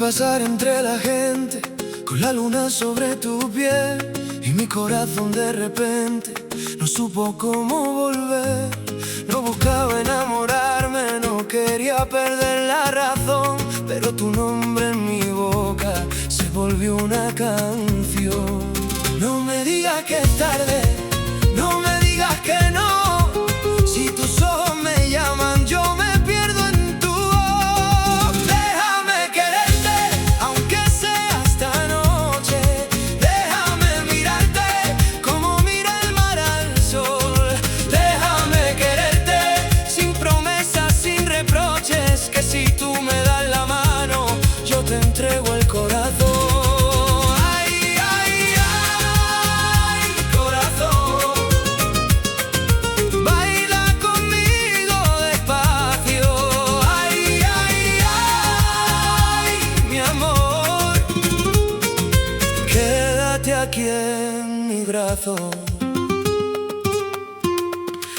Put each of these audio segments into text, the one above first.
pasar entre la gente, con la luna sobre tu piel, y mi corazón de repente no supo cómo volver. No buscaba enamorarme, no quería perder la razón, pero tu nombre en mi boca se volvió una canción. No me digas que es tarde, no me digas que no. Si tus ojos me llaman, yo me pierdo en tu voz. Déjame quererte, aunque sea esta noche. Déjame mirarte como mira el mar al sol. Déjame quererte sin promesas, sin reproches, que si tú me das la mano, yo te entrego el corazón. Aquí en mi brazo.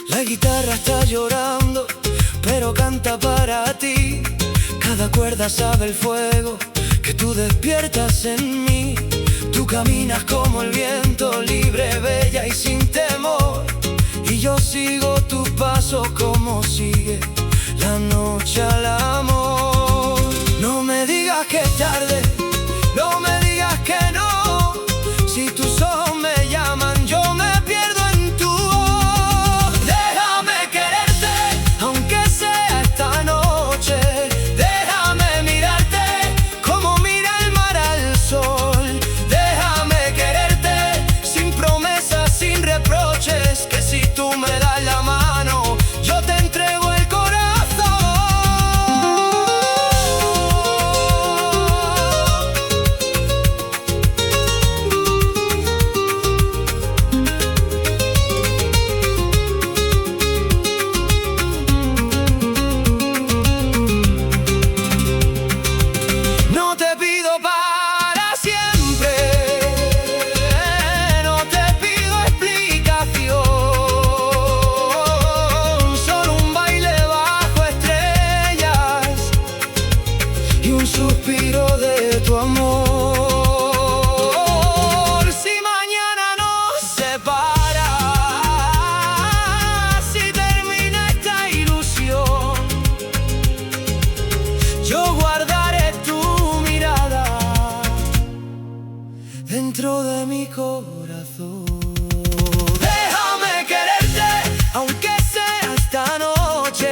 La guitarra está llorando, pero canta para ti. Cada cuerda sabe el fuego que tú despiertas en mí. Tú caminas como el viento, libre, bella y sin temor, y yo sigo tus pasos como sigue la noche al amor. No me digas que es tarde, no me digas que no. Si tus ojos me llaman, yo me pierdo en tu voz. Déjame quererte, aunque sea esta noche. Déjame mirarte como mira el mar al sol. Déjame quererte sin promesas, sin reproches, que si tú me das la mano, yo te entrego el corazón. Un suspiro de tu amor. Si mañana nos separa, si termina esta ilusión, yo guardaré tu mirada dentro de mi corazón. Déjame quererte, aunque sea esta noche.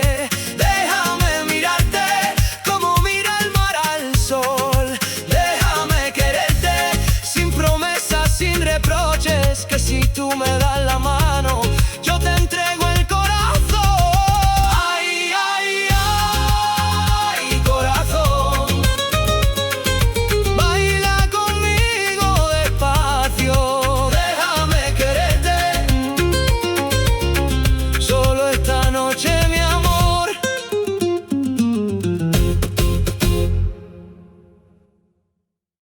Déjame mirarte como mira el mar al sol. Déjame quererte sin promesas, sin reproches, que si tú me das